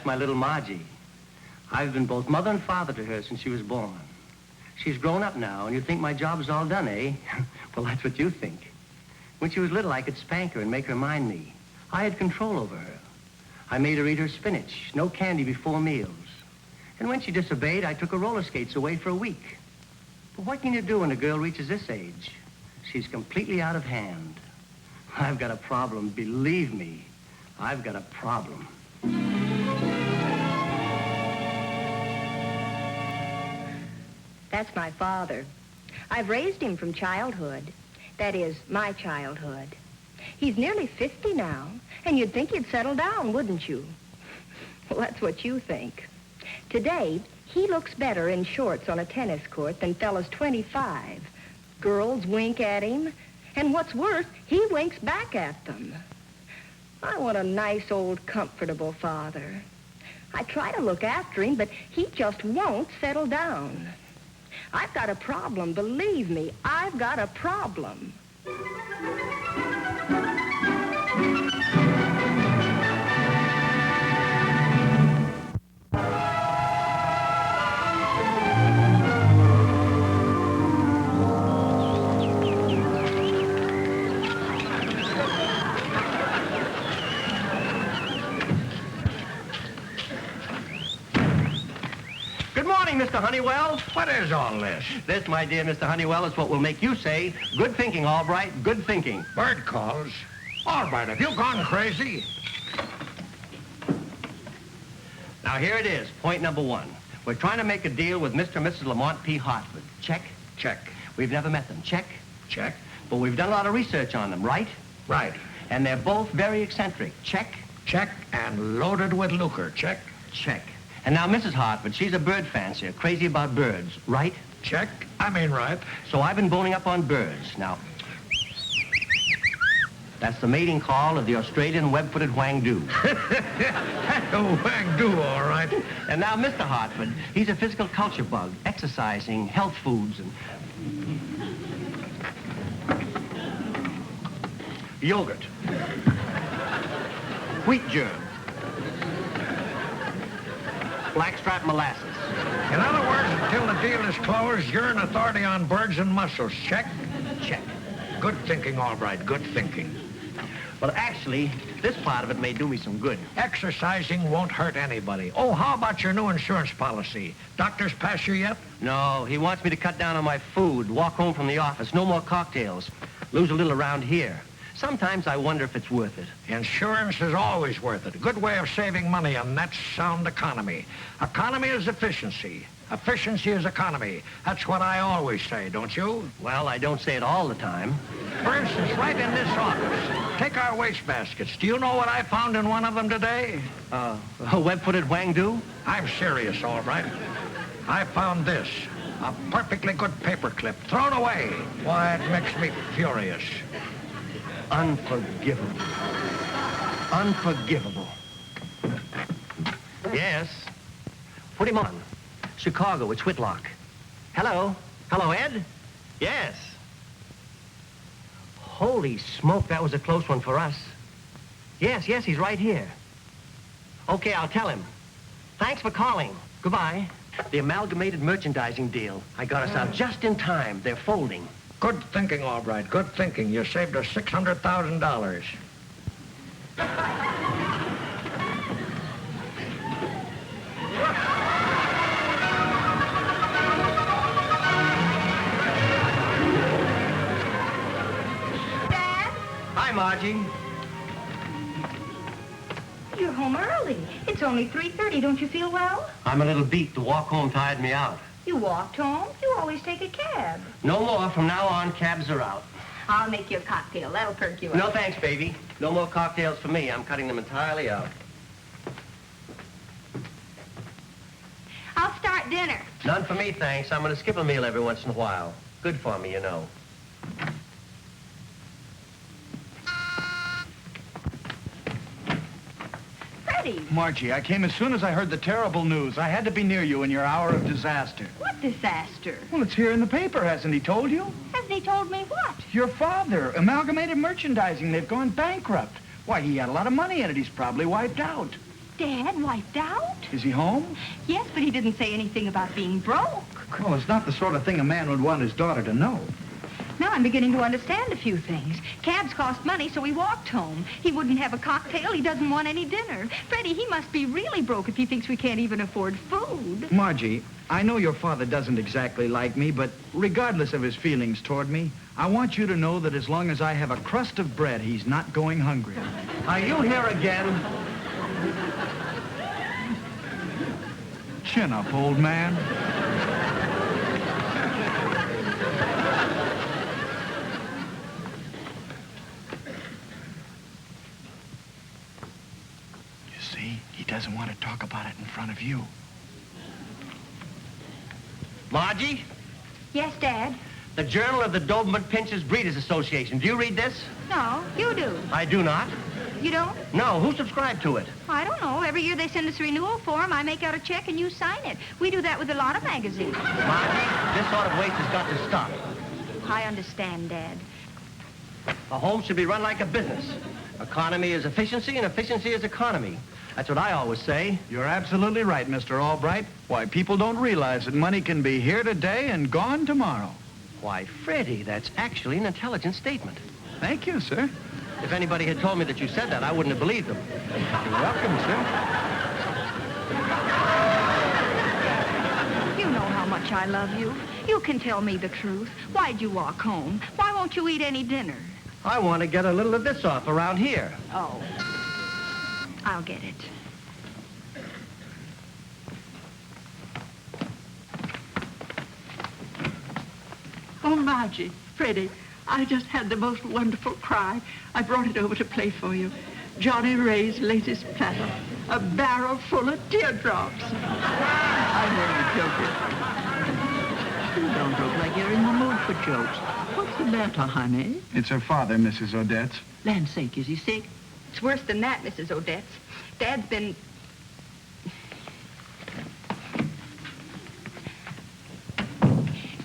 my little Margie. I've been both mother and father to her since she was born. She's grown up now, and you think my job's all done, eh? Well, that's what you think. When she was little, I could spank her and make her mind me. I had control over her. I made her eat her spinach, no candy before meals. And when she disobeyed, I took her roller skates away for a week. But what can you do when a girl reaches this age? She's completely out of hand. I've got a problem, believe me. I've got a problem. That's my father. I've raised him from childhood. That is, my childhood. He's nearly 50 now, and you'd think he'd settle down, wouldn't you? Well, that's what you think. Today, he looks better in shorts on a tennis court than fellas 25. Girls wink at him, and what's worse, he winks back at them. I want a nice, old, comfortable father. I try to look after him, but he just won't settle down. I've got a problem, believe me, I've got a problem. Mr. Honeywell. What is all this? This, my dear Mr. Honeywell, is what will make you say, good thinking, Albright, good thinking. Bird calls? Albright, have you gone crazy? Now, here it is, point number one. We're trying to make a deal with Mr. and Mrs. Lamont P. Hartford. Check? Check. We've never met them. Check? Check. But we've done a lot of research on them, right? Right. And they're both very eccentric. Check? Check, and loaded with lucre. Check. Check. And now Mrs. Hartford, she's a bird fancier, crazy about birds, right? Check. I mean right. So I've been boning up on birds. Now, that's the mating call of the Australian web-footed whangdoo. Oh, whangdoo, all right. And now Mr. Hartford, he's a physical culture bug, exercising, health foods, and yogurt, wheat germ, blackstrap molasses. In other words, until the deal is closed, you're an authority on birds and mussels. Check? Check. Good thinking, Albright, good thinking. Well, actually, this part of it may do me some good. Exercising won't hurt anybody. Oh, how about your new insurance policy? Doctors pass you yet? No, he wants me to cut down on my food, walk home from the office, no more cocktails, lose a little around here. Sometimes I wonder if it's worth it. Insurance is always worth it. A good way of saving money, and that's sound economy. Economy is efficiency. Efficiency is economy. That's what I always say, don't you? Well, I don't say it all the time. For instance, right in this office, take our wastebaskets. Do you know what I found in one of them today? A web-footed whangdoo? I'm serious, all right. I found this. A perfectly good paperclip thrown away. Why, it makes me furious. Unforgivable. Unforgivable. Yes. Put him on. Chicago, it's Whitlock. Hello? Hello, Ed? Yes. Holy smoke, that was a close one for us. Yes, he's right here. Okay, I'll tell him. Thanks for calling. Goodbye. The amalgamated merchandising deal. I got us out just in time. They're folding. Good thinking, Albright, good thinking. You saved us $600,000. Dad? Hi, Margie. You're home early. It's only 3:30. Don't you feel well? I'm a little beat. The walk home tired me out. You walked home? You always take a cab. No more. From now on, cabs are out. I'll make you a cocktail. That'll perk you up. No thanks, baby. No more cocktails for me. I'm cutting them entirely out. I'll start dinner. None for me, thanks. I'm going to skip a meal every once in a while. Good for me, you know. Freddie. Margie, I came as soon as I heard the terrible news. I had to be near you in your hour of disaster. What disaster? Well, it's here in the paper, hasn't he told you? Hasn't he told me what? Your father, Amalgamated Merchandising, they've gone bankrupt. Why, he had a lot of money in it. He's probably wiped out. Dad, wiped out? Is he home? Yes, but he didn't say anything about being broke. Well, it's not the sort of thing a man would want his daughter to know. Now I'm beginning to understand a few things. Cabs cost money, so he walked home. He wouldn't have a cocktail. He doesn't want any dinner. Freddie, he must be really broke if he thinks we can't even afford food. Margie, I know your father doesn't exactly like me, but regardless of his feelings toward me, I want you to know that as long as I have a crust of bread, he's not going hungry. Are you here again? Chin up, old man. You see, he doesn't want to talk about it in front of you. Margie? Yes, Dad? The Journal of the Doberman Pinschers Breeders Association. Do you read this? No, you do. I do not. You don't? No. Who subscribed to it? I don't know. Every year they send us a renewal form. I make out a check and you sign it. We do that with a lot of magazines. Margie, this sort of waste has got to stop. I understand, Dad. A home should be run like a business. Economy is efficiency, and efficiency is economy. That's what I always say. You're absolutely right, Mr. Albright. Why, people don't realize that money can be here today and gone tomorrow. Why, Freddie, that's actually an intelligent statement. Thank you, sir. If anybody had told me that you said that, I wouldn't have believed them. You're welcome, sir. You know how much I love you. You can tell me the truth. Why'd you walk home? Why won't you eat any dinner? I want to get a little of this off around here. Oh. I'll get it. Oh, Margie, Freddie, I just had the most wonderful cry. I brought it over to play for you. Johnny Ray's latest platter, a barrel full of teardrops. I know you're joking. You don't look like you're in the mood for jokes. What's the matter, honey? It's her father, Mrs. Odette. Land's sake, is he sick? It's worse than that, Mrs. Odette. Dad's been...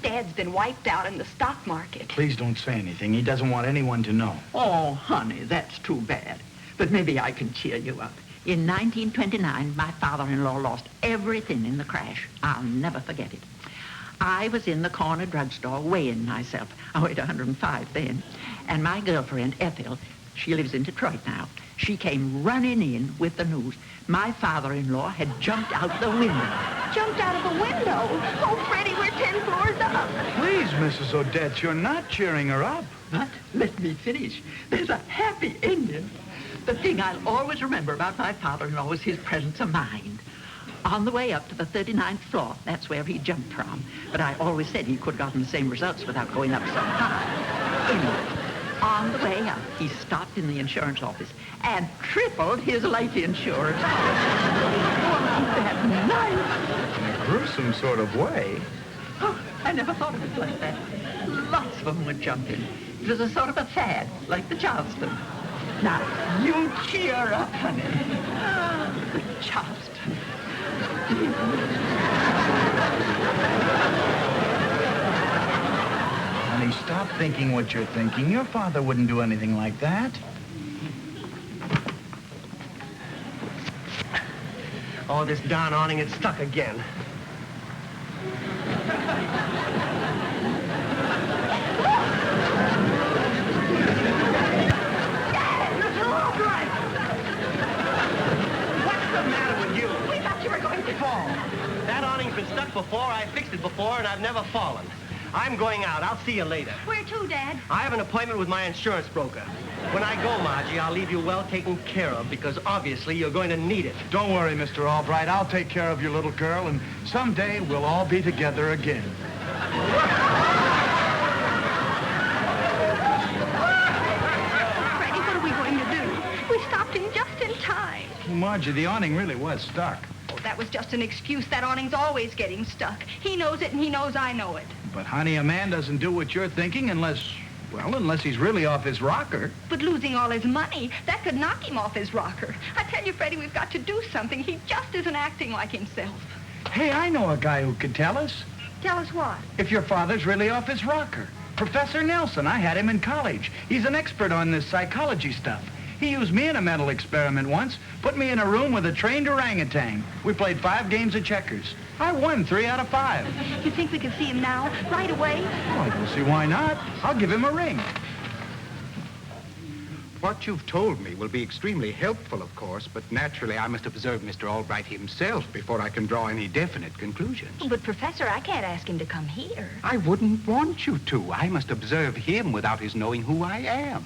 Dad's been wiped out in the stock market. Please don't say anything. He doesn't want anyone to know. Oh, honey, that's too bad. But maybe I can cheer you up. In 1929, my father-in-law lost everything in the crash. I'll never forget it. I was in the corner drugstore weighing myself. I weighed 105 then. And my girlfriend, Ethel, she lives in Detroit now. She came running in with the news. My father-in-law had jumped out the window. Jumped out of a window. Oh, Freddie, we're 10 floors up. Please, Mrs. Odette, you're not cheering her up. But let me finish. There's a happy ending. The thing I'll always remember about my father-in-law was his presence of mind. On the way up to the 39th floor, that's where he jumped from. But I always said he could have gotten the same results without going up so high. Anyway, on the way up, he stopped in the insurance office and tripled his life insurance. Wasn't that nice? In a gruesome sort of way. Oh, I never thought of it like that. Lots of them were jumping. It was a sort of a fad, like the Charleston. Now, you cheer up, honey. The Charleston. Honey, stop thinking what you're thinking. Your father wouldn't do anything like that. Oh, this darn awning, it's stuck again. That awning's been stuck before, I fixed it before, and I've never fallen. I'm going out. I'll see you later. Where to, Dad? I have an appointment with my insurance broker. When I go, Margie, I'll leave you well taken care of because obviously you're going to need it. Don't worry, Mr. Albright. I'll take care of your little girl, and someday we'll all be together again. Freddie, what are we going to do? We stopped him just in time. Well, Margie, the awning really was stuck. Oh, that was just an excuse. That awning's always getting stuck. He knows it, and he knows I know it. But, honey, a man doesn't do what you're thinking unless he's really off his rocker. But losing all his money, that could knock him off his rocker. I tell you, Freddie, we've got to do something. He just isn't acting like himself. Hey, I know a guy who could tell us. Tell us what? If your father's really off his rocker. Professor Nelson, I had him in college. He's an expert on this psychology stuff. He used me in a mental experiment once. Put me in a room with a trained orangutan. We played 5 games of checkers. I won 3 out of 5. You think we can see him now, right away? Well, I don't see why not. I'll give him a ring. What you've told me will be extremely helpful, of course, but naturally I must observe Mr. Albright himself before I can draw any definite conclusions. But, Professor, I can't ask him to come here. I wouldn't want you to. I must observe him without his knowing who I am.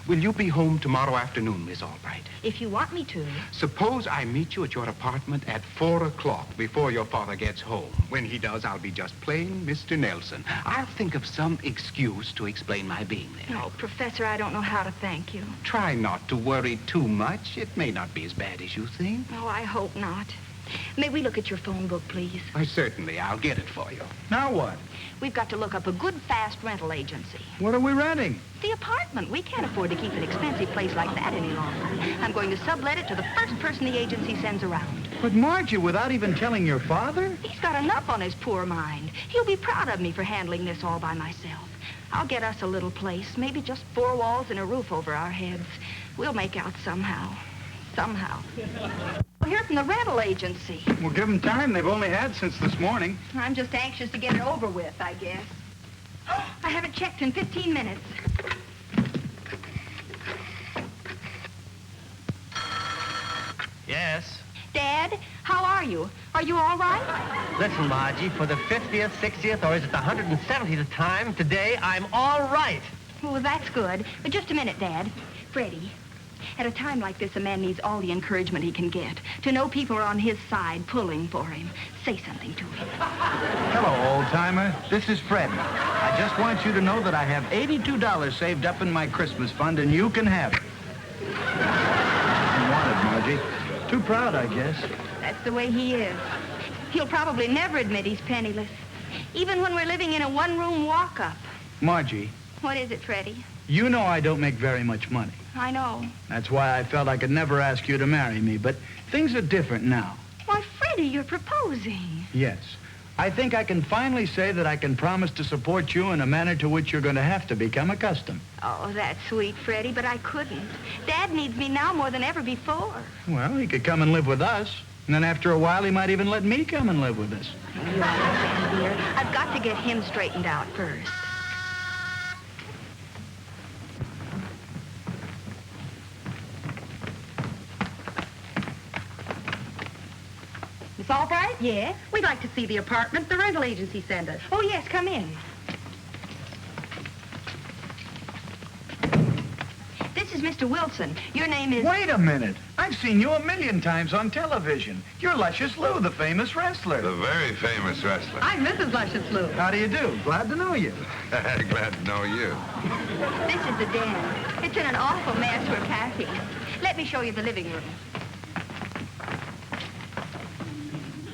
Will you be home tomorrow afternoon, Miss Albright? If you want me to. Suppose I meet you at your apartment at 4 o'clock before your father gets home. When he does, I'll be just plain Mr. Nelson. I'll think of some excuse to explain my being there. No, Professor, I don't know how to thank you. Try not to worry too much. It may not be as bad as you think. Oh, I hope not. May we look at your phone book, please? Why, certainly. I'll get it for you. Now what? We've got to look up a good, fast rental agency. What are we renting? The apartment. We can't afford to keep an expensive place like that any longer. I'm going to sublet it to the first person the agency sends around. But Margie, without even telling your father? He's got enough on his poor mind. He'll be proud of me for handling this all by myself. I'll get us a little place, maybe just 4 walls and a roof over our heads. We'll make out somehow. Somehow. We'll hear from the rental agency. Well, give them time. They've only had since this morning. I'm just anxious to get it over with, I guess. I haven't checked in 15 minutes. Yes? Dad, how are you? Are you all right? Listen, Margie, for the 50th, 60th, or is it the 170th time today, I'm all right. Well, that's good. But just a minute, Dad. Freddie, at a time like this, a man needs all the encouragement he can get. To know people are on his side, pulling for him. Say something to him. Hello, old-timer. This is Fred. I just want you to know that I have $82 saved up in my Christmas fund, and you can have it. You want it, Margie. Too proud, I guess. That's the way he is. He'll probably never admit he's penniless. Even when we're living in a one-room walk-up. Margie, What is it, Freddie? you know I don't make very much money. I know. That's why I felt I could never ask you to marry me, but things are different now. Why, Freddie, you're proposing. Yes. I think I can finally say that I can promise to support you in a manner to which you're going to have to become accustomed. Oh, that's sweet, Freddie, but I couldn't. Dad needs me now more than ever before. Well, he could come and live with us. And then after a while, he might even let me come and live with us. You understand, dear? I've got to get him straightened out first. Miss Albright? Yes? We'd like to see the apartment the rental agency sent us. Oh, yes, come in. This is Mr. Wilson. Your name is... Wait a minute. I've seen you 1,000,000 times on television. You're Luscious Lou, the famous wrestler. The very famous wrestler. I'm Mrs. Luscious Lou. How do you do? Glad to know you. Glad to know you. This is the den. It's in an awful mess we're packing. Let me show you the living room.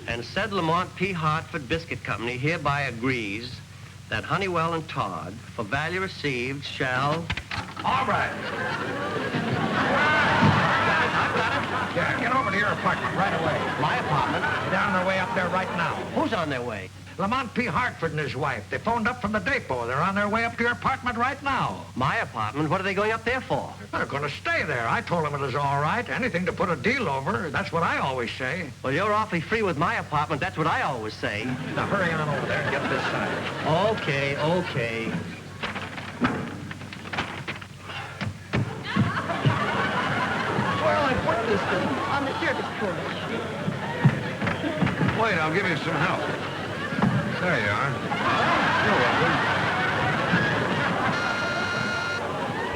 And said Lamont P. Hartford Biscuit Company hereby agrees that Honeywell and Todd, for value received, shall... All right. Yeah, get over to your apartment right away. My apartment? They're on their way up there right now. Who's on their way? Lamont P. Hartford and his wife. They phoned up from the depot. They're on their way up to your apartment right now. My apartment? What are they going up there for? They're going to stay there. I told them it was all right. Anything to put a deal over. That's what I always say. Well, you're awfully free with my apartment. That's what I always say. Now, hurry on over there and get this side. Okay, okay. Where'll I put this thing? On the service porch. Wait, I'll give you some help. There you are. You're welcome.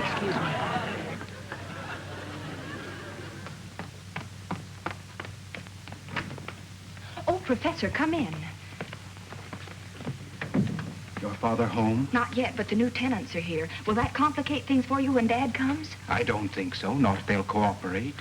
Excuse me. Oh, Professor, come in. Your father home? Not yet, but the new tenants are here. Will that complicate things for you when Dad comes? I don't think so, not if they'll cooperate.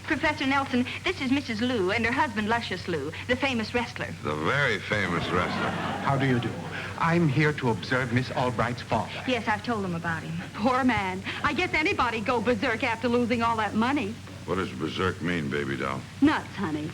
Professor Nelson, this is Mrs. Lou and her husband, Luscious Lou, the famous wrestler. The very famous wrestler. How do you do? I'm here to observe Miss Albright's father. Yes, I've told him about him. Poor man. I guess anybody'd go berserk after losing all that money. What does berserk mean, baby doll? Nuts, honey.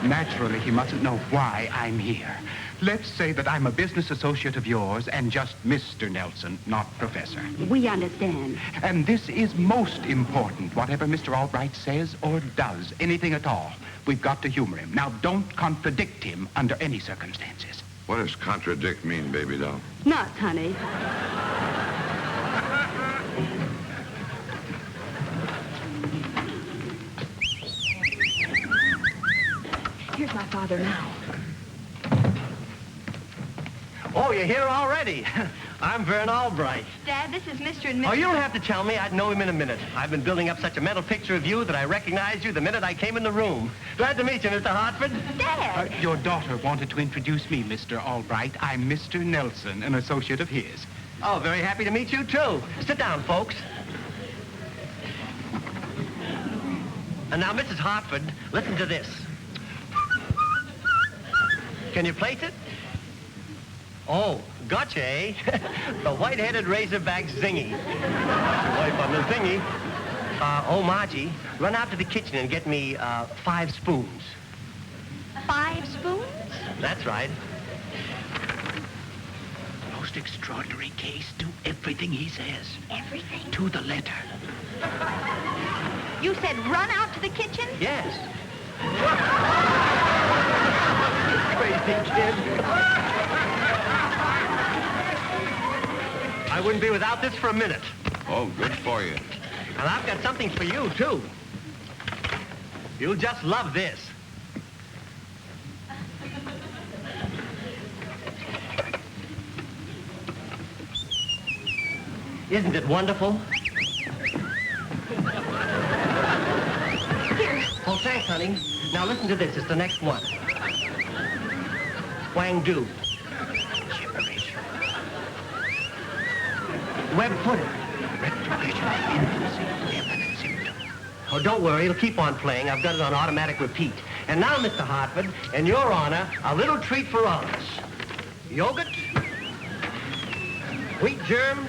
Naturally, he mustn't know why I'm here. Let's say that I'm a business associate of yours and just Mr. Nelson, not Professor. We understand. And this is most important, whatever Mr. Albright says or does, anything at all. We've got to humor him. Now, don't contradict him under any circumstances. What does contradict mean, baby doll? Nuts, honey. Here's my father now. Oh, you're here already. I'm Vern Albright. Dad, this is Mr. and Mrs. Oh, you don't have to tell me. I'd know him in a minute. I've been building up such a mental picture of you that I recognized you the minute I came in the room. Glad to meet you, Mr. Hartford. Dad! Your daughter wanted to introduce me, Mr. Albright. I'm Mr. Nelson, an associate of his. Oh, very happy to meet you, too. Sit down, folks. And now, Mrs. Hartford, listen to this. Can you place it? Oh, gotcha, eh? The white-headed razorback zingy. Wife on the zingy. Oh, Margie, run out to the kitchen and get me 5 spoons. 5 spoons? That's right. Most extraordinary case. Do everything he says. Everything? To the letter. You said run out to the kitchen? Yes. Crazy kid. I wouldn't be without this for a minute. Oh, good for you. And I've got something for you, too. You'll just love this. Isn't it wonderful? Here. Oh, thanks, honey. Now listen to this. It's the next one. Wang Do. Gibberish. Web-footed. Retrogression of infancy. Definite symptom. Oh, don't worry. It'll keep on playing. I've got it on automatic repeat. And now, Mr. Hartford, in your honor, a little treat for all of us. Yogurt, wheat germ,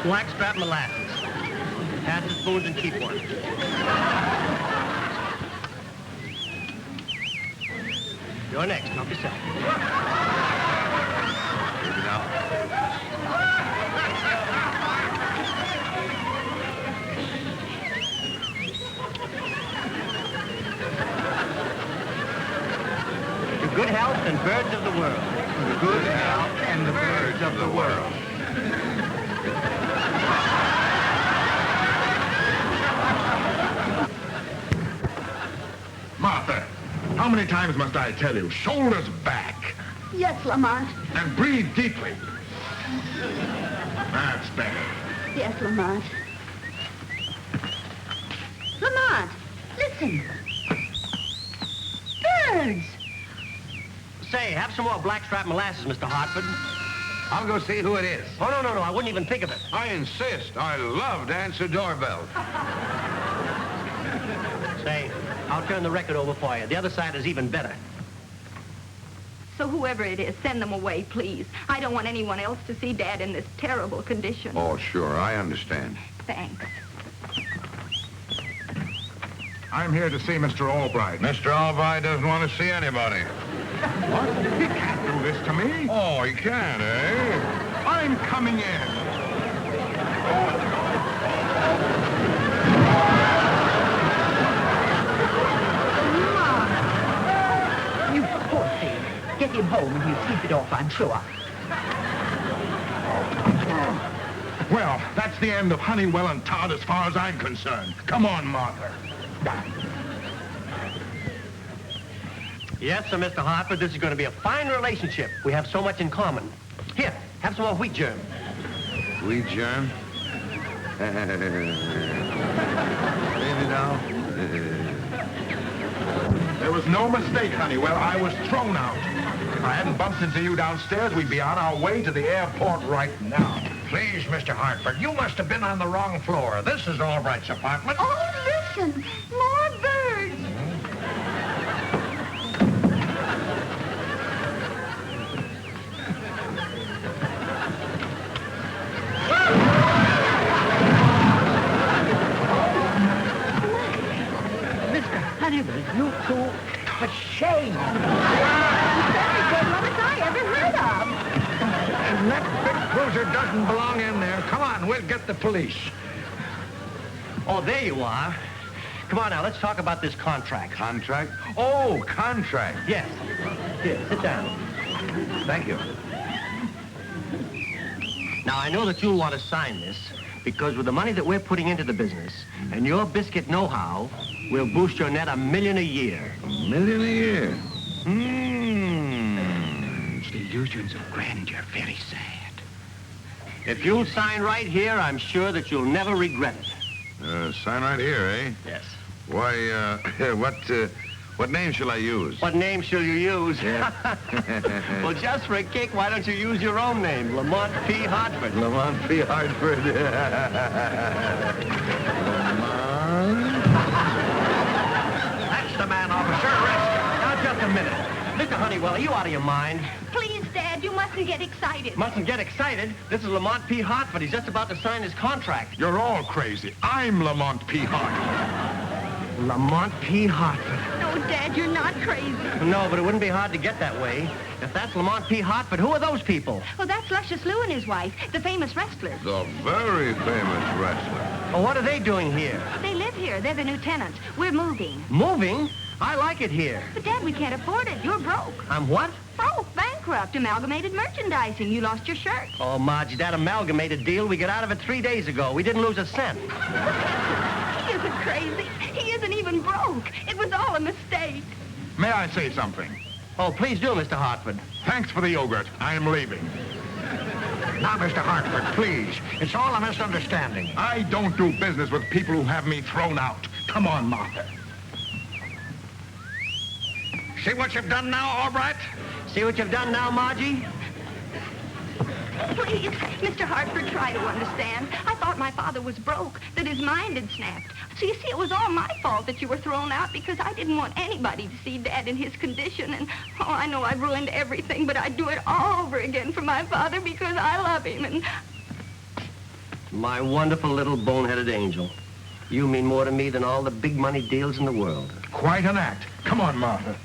blackstrap molasses. Pass the spoons and keep one. You're next. Help yourself. Baby doll. To good health and birds of the world. The good health and the birds of the world. Martha, how many times must I tell you? Shoulders back Yes, Lamont. and breathe deeply. That's better. Yes, Lamont. Lamont, listen. Birds. Say, have some more blackstrap molasses, Mr. Hartford. I'll go see who it is. Oh, no. I wouldn't even think of it. I insist. I love to answer doorbells. Say, I'll turn the record over for you. The other side is even better. So whoever it is, send them away, please. I don't want anyone else to see Dad in this terrible condition. Oh, sure. I understand. Thanks. I'm here to see Mr. Albright. Mr. Albright doesn't want to see anybody. What? He can't do this to me. Oh, he can, eh? I'm coming in. You poor thing. Get him home and he'll sleep it off, I'm sure. Well, that's the end of Honeywell and Todd as far as I'm concerned. Come on, Martha. Yes, sir, Mr. Hartford, this is going to be a fine relationship. We have so much in common. Here, have some more wheat germ. Wheat germ? Baby doll? There was no mistake, Honeywell. I was thrown out. If I hadn't bumped into you downstairs, we'd be on our way to the airport right now. Please, Mr. Hartford, you must have been on the wrong floor. This is Albright's apartment. Oh, listen. More birds. Mr. Honeywell, you two... For shame. Very good lovers I ever heard of. And that big cruiser doesn't belong in there. Come on, we'll get the police. Oh, there you are. Come on now, let's talk about this contract. Contract? Oh, contract. Yes. Here, sit down. Thank you. Now, I know that you'll want to sign this because with the money that we're putting into the business and your biscuit know-how, we'll boost your net $1 million a year. $1 million a year? Illusions of grandeur, very sad. If you'll sign right here, I'm sure that you'll never regret it. Sign right here, eh? Yes. Why, what name shall I use? What name shall you use? Yeah. Well, just for a kick, why don't you use your own name, Lamont P. Hartford? Lamont P. Hartford. That's the man, officer. Arrest him. Now, just a minute. Mr. Honeywell, are you out of your mind? Please, Dad, you mustn't get excited. Mustn't get excited. This is Lamont P. Hartford. He's just about to sign his contract. You're all crazy. I'm Lamont P. Hartford. Lamont P. Hartford. No, Dad, you're not crazy. No, but it wouldn't be hard to get that way. If that's Lamont P. Hartford, who are those people? Well, that's Luscious Lou and his wife, the famous wrestlers. The very famous wrestler. Well, what are they doing here? They live here. They're the new tenants. We're moving. Moving? I like it here. But, Dad, we can't afford it. You're broke. I'm what? Broke, bankrupt, amalgamated merchandising. You lost your shirt. Oh, Margie, that amalgamated deal, we got out of it 3 days ago. We didn't lose a cent. He isn't crazy. He isn't even broke. It was all a mistake. May I say something? Oh, please do, Mr. Hartford. Thanks for the yogurt. I am leaving. Now, Mr. Hartford, please. It's all a misunderstanding. I don't do business with people who have me thrown out. Come on, Martha. See what you've done now, Albright? See what you've done now, Margie? Please, Mr. Hartford, try to understand. I thought my father was broke, that his mind had snapped. So you see, it was all my fault that you were thrown out because I didn't want anybody to see Dad in his condition. And, oh, I know I've ruined everything, but I'd do it all over again for my father because I love him. And My wonderful little boneheaded angel. You mean more to me than all the big money deals in the world. Quite an act. Come on, Martha.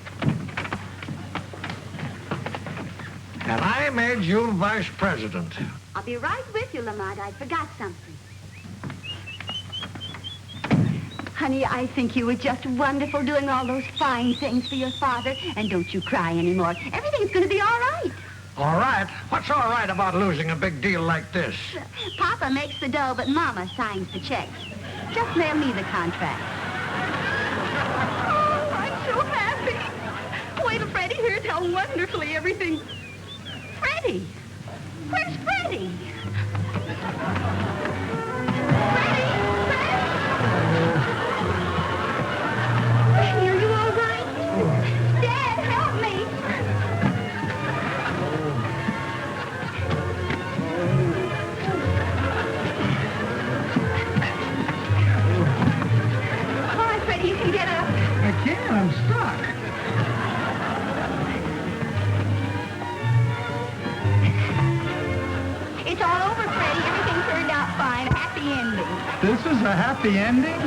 And I made you vice president. I'll be right with you, Lamont. I forgot something. Honey, I think you were just wonderful doing all those fine things for your father. And don't you cry anymore. Everything's going to be all right. All right? What's all right about losing a big deal like this? Papa makes the dough, but Mama signs the checks. Just mail me the contract. oh, I'm so happy. Wait till Freddie hears how wonderfully everything... Freddie! Where's Freddie? Freddie! Freddie, are you all right? Dad, help me! All right, Freddie, you can get up. I can't. I'm stuck. It's all over, Freddie. Everything turned out fine. Happy ending. This is a happy ending?